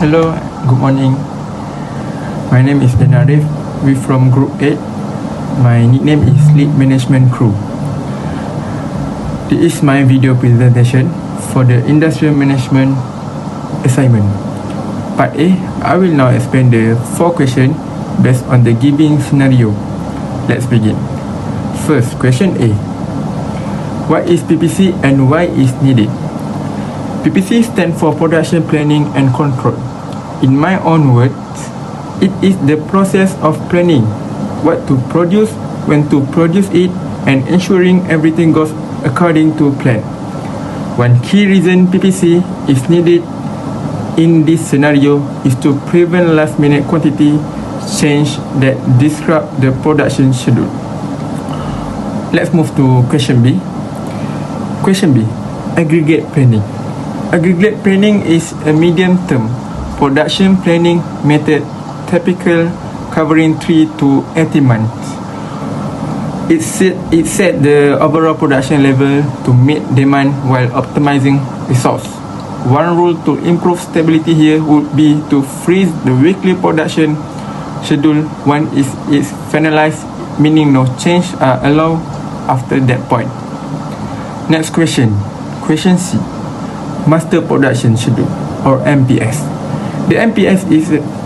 Hello, good morning. My name is Denarif. We from Group 8. My nickname is Lead Management Crew. This is my video presentation for the Industrial Management assignment. Part A, I will now explain the 4 questions based on the given scenario. Let's begin. First, question A. What is PPC and why is needed? PPC stands for Production Planning and Control. In my own words, it is the process of planning what to produce, when to produce it, and ensuring everything goes according to plan. One key reason PPC is needed in this scenario is to prevent last-minute quantity change that disrupt the production schedule. Let's move to question B. Question B, aggregate planning. Aggregate planning is a medium-term production planning method typical covering 3 to 18 months. It set the overall production level to meet demand while optimizing resource. One rule to improve stability here would be to freeze the weekly production schedule when it is finalized, meaning no change are allowed after that point. Next question, question C. Master Production Schedule or MPS. The MPS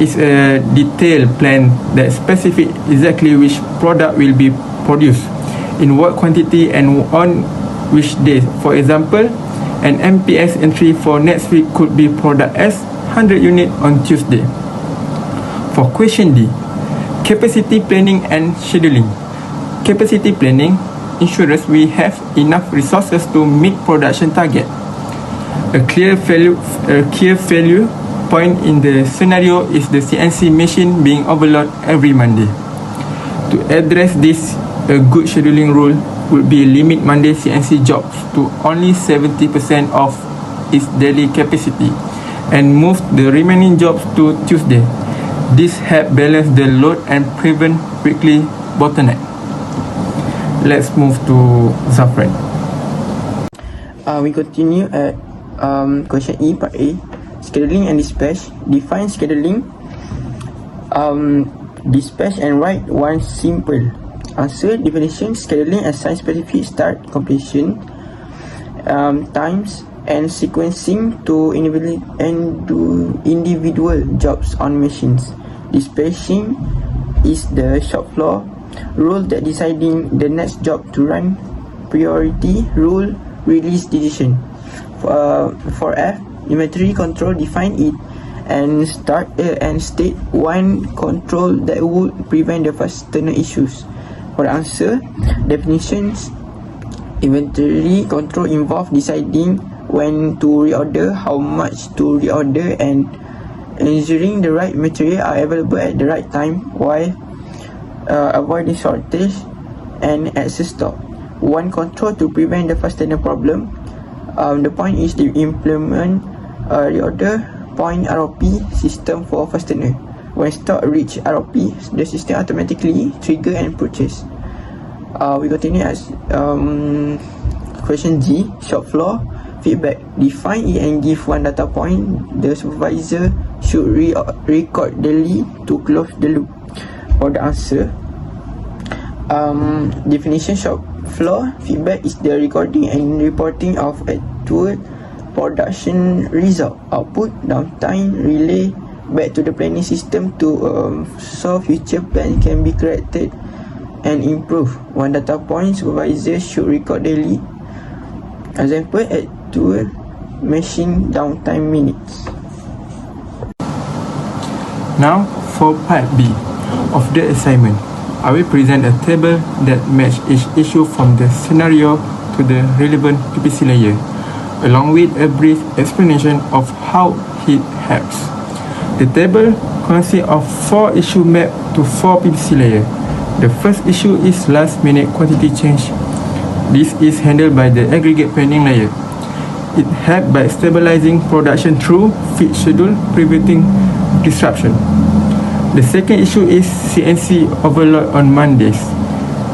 is a detailed plan that specifies exactly which product will be produced, in what quantity and on which day. For example, an MPS entry for next week could be product S 100 unit on Tuesday. For question D, capacity planning and scheduling. Capacity planning ensures we have enough resources to meet production target. A clear failure point in the scenario is the CNC machine being overloaded every Monday. To address this, a good scheduling rule would be limit Monday CNC jobs to only 70% of its daily capacity and move the remaining jobs to Tuesday. This helps balance the load and prevent weekly bottleneck. Let's move to Zafran. We continue at question E, part A, scheduling and dispatch. Define scheduling, dispatch, and write one simple answer. Definition: scheduling assigns specific start, completion times and sequencing to individual jobs on machines. Dispatching is the shop floor rule that deciding the next job to run. Priority rule, release decision. For F, inventory control, define it and start and state one control that would prevent the fastener issues. For the answer, definitions: inventory control involve deciding when to reorder, how much to reorder, and ensuring the right material are available at the right time while avoiding shortage and excess stock. One control to prevent the fastener problem. The point is to implement a reorder point ROP system for fastener. When stock reach ROP, the system automatically trigger and purchase. We continue as question G, shop floor feedback. Define it and give one data point. The supervisor should record daily to close the loop. For the answer, definition: shop floor feedback is the recording and reporting of actual production result, output, downtime, relay back to the planning system to so future plan can be corrected and improved. One data point, supervisor should record daily. Example: actual machine downtime minutes. Now for part B of the assignment, I will present a table that matches each issue from the scenario to the relevant PPC layer, along with a brief explanation of how it helps. The table consists of 4 issues mapped to 4 PPC layers. The first issue is last-minute quantity change. This is handled by the aggregate planning layer. It helps by stabilizing production through fit schedule, preventing disruption. The second issue is CNC overload on Mondays.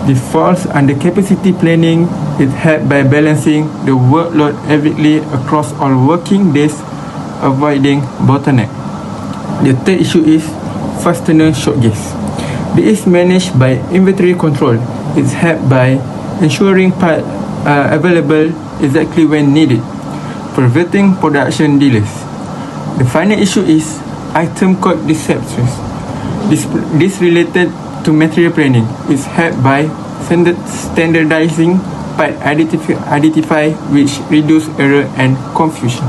This falls under capacity planning. It helps by balancing the workload avidly across all working days, avoiding bottleneck. The third issue is fastener short gauge. This is managed by inventory control. It's helped by ensuring part available exactly when needed, preventing production delays. The final issue is item code deceptions. This related to material planning is helped by standardizing part identify which reduce error and confusion.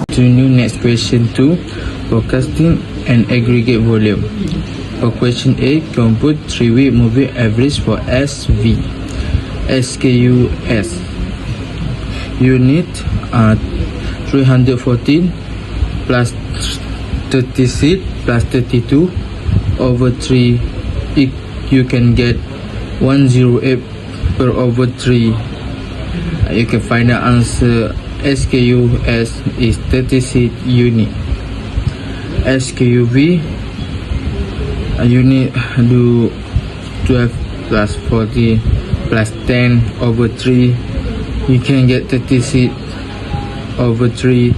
Continue next question 2, forecasting and aggregate volume. For question A, compute 3-week moving average for SV. SKUS unit 314 plus 36 plus 32 over 3, you can get 108 per over 3. You can find the answer. SKUS is 36 unit. SKUV unit do 12 plus 40 plus 10 over 3, you can get 36 over 3.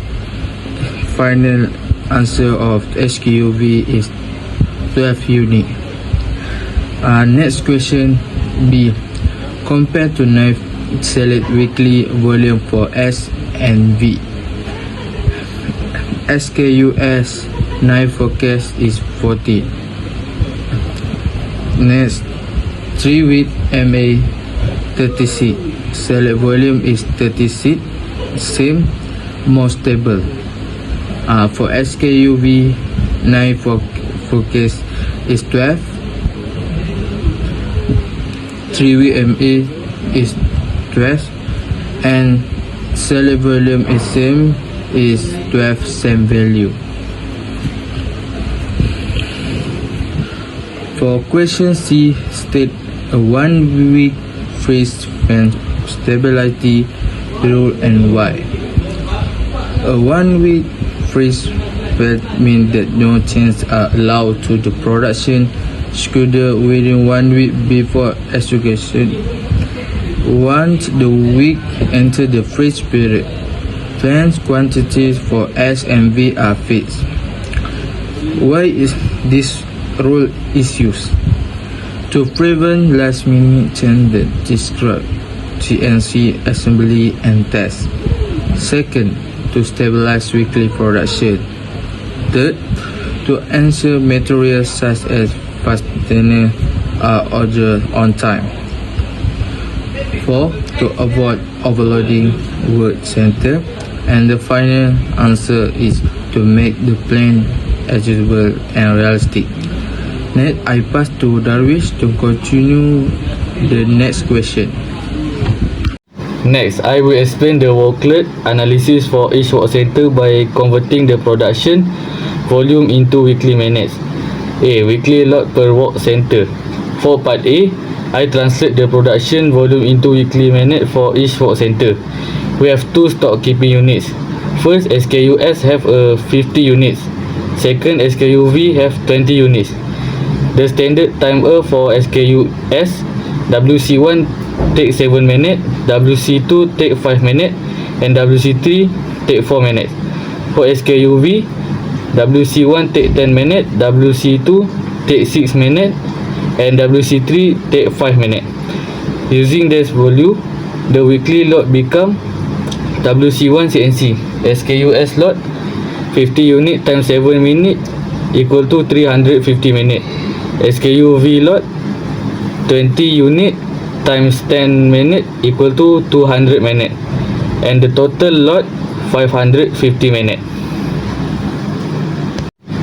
Final answer of SKUV is 12 unit. Next question B, compare to knife select weekly volume for S and V. SKUS knife forecast is 40. Next, 3-week MA 36, select volume is 36, same, more stable. For SKUV knife forecast is 12. 3-week MA is 12, and select volume is same, is 12, same value. For question C, state a 1-week freeze and stability rule and why. A 1-week freeze means that no changes are allowed to the production schedule within 1 week before execution. Once the week enter the freeze period, planned quantities for S and V are fixed. Why is this rule is used? To prevent last-minute change that disrupt CNC assembly and test. Second, to stabilize weekly production. Third, to ensure materials such as fastener are ordered on time. Four, to avoid overloading work center. And the final answer is to make the plan achievable and realistic. Next, I pass to Darwish to continue the next question. Next, I will explain the workload analysis for each work center by converting the production volume into weekly minutes. A. Weekly lot per work center. For part A, I translate the production volume into weekly minutes for each work center. We have two stock keeping units. First, SKUS have 50 units. Second, SKUV have 20 units. The standard timer for SKUS, WC1 take 7 minutes, WC2 take 5 minutes, and WC3 take 4 minutes. For SKUV, WC1 take 10 minutes, WC2 take 6 minutes, and WC3 take 5 minutes. Using this volume, the weekly lot become WC1 CNC SKUS lot 50 unit times 7 minutes equal to 350 minutes. SKUV lot 20 unit times 10 minutes equal to 200 minutes, and the total lot 550 minutes.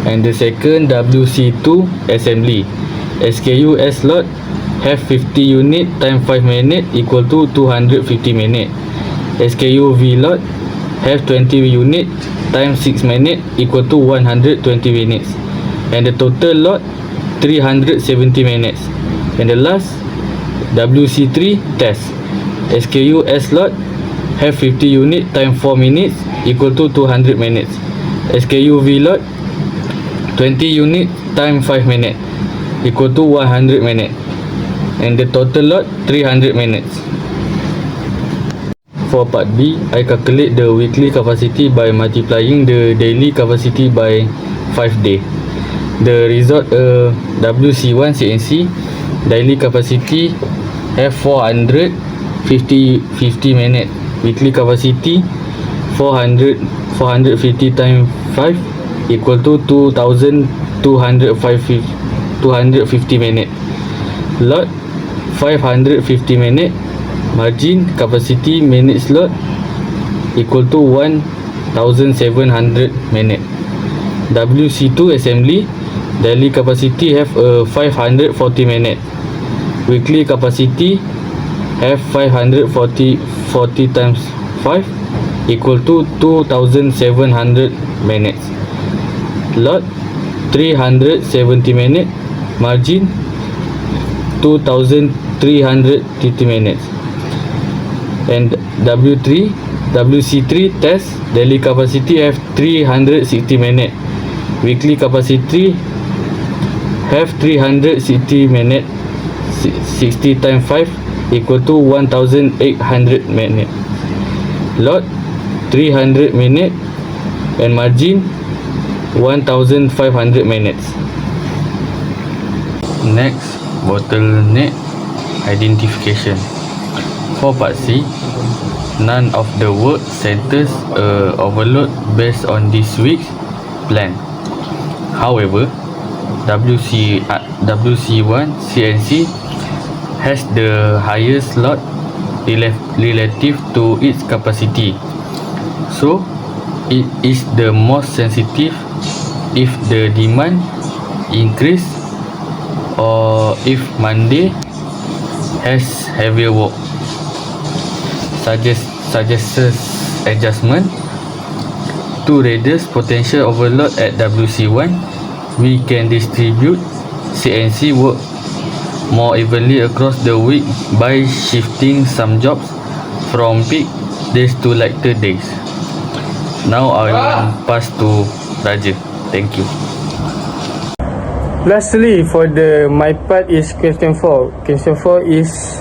And the second, WC2 assembly SKUS lot have 50 unit times 5 minutes equal to 250 minutes. SKUV lot have 20 unit times 6 minutes equal to 120 minutes, and the total lot 370 minutes. And the last, WC3 test SKUS lot have 50 unit times 4 minutes equal to 200 minutes. SKUV lot 20 unit times 5 minutes equal to 100 minutes, and the total lot 300 minutes. For part B, I calculate the weekly capacity by multiplying the daily capacity by 5 days. The result WC1 CNC daily capacity have 450 minutes. Weekly capacity 450 times 5 equal to 2,250 minutes. Lot 550 minutes. Margin capacity minute slot equal to 1,700 minutes. WC2 assembly daily capacity have 540 minutes. Weekly capacity have 540 times 5 equal to 2,700 minutes. Lot 370 minutes. Margin 2,330 minutes. And WC3 test daily capacity have 360 minutes. Weekly capacity have 360 minutes. 60 times 5 equal to 1,800 minutes. Lot 300 minutes and margin 1,500 minutes. Next, bottleneck identification. For part C, none of the work centers overload based on this week's plan. However, WC1 CNC has the highest lot relative to its capacity, so it is the most sensitive if the demand increase or if Monday has heavier work. Suggests adjustment to reduce potential overload at WC1. We can distribute CNC work more evenly across the week by shifting some jobs from peak days to lighter days. Now I will pass to Raja. Thank you. Lastly, for my part is question 4. Question 4 is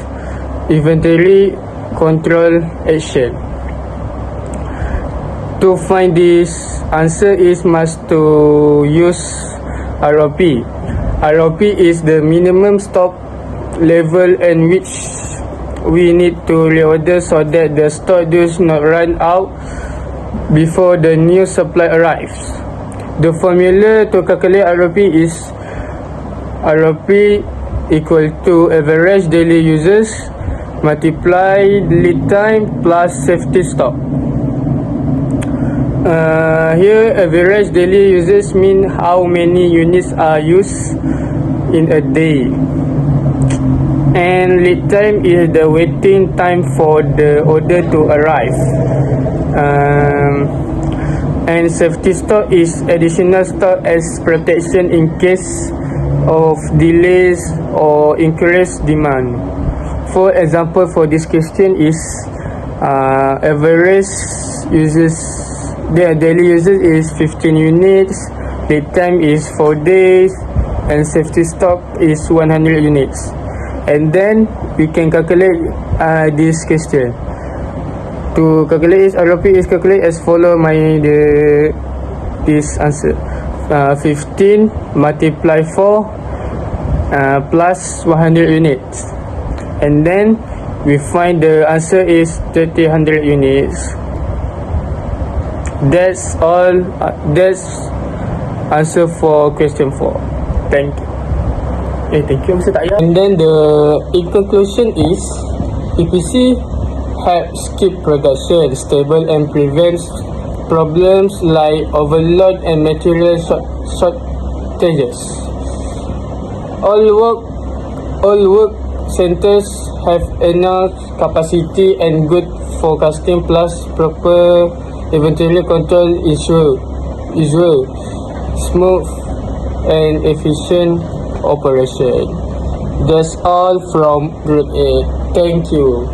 inventory control action. To find this answer is must to use ROP. ROP is the minimum stock level in which we need to reorder so that the stock does not run out before the new supply arrives. The formula to calculate ROP is ROP equal to average daily users multiply lead time plus safety stock. Here average daily users mean how many units are used in a day, and lead time is the waiting time for the order to arrive, and safety stock is additional stock as protection in case of delays or increased demand. For example, for this question is average users, the daily users is 15 units, lead time is 4 days, and safety stock is 100 units. And then we can calculate this question. To calculate ROP is calculate as follow this answer. 15 multiply 4 plus 100 units. And then we find the answer is 300 units. That's all. That's answer for question 4. Thank you. Thank you. And then in conclusion is EPC helps keep production stable and prevents problems like overload and material shortages. All work centers have enough capacity and good forecasting plus proper inventory control ensure smooth and efficient operation. That's all from Group A. Thank you.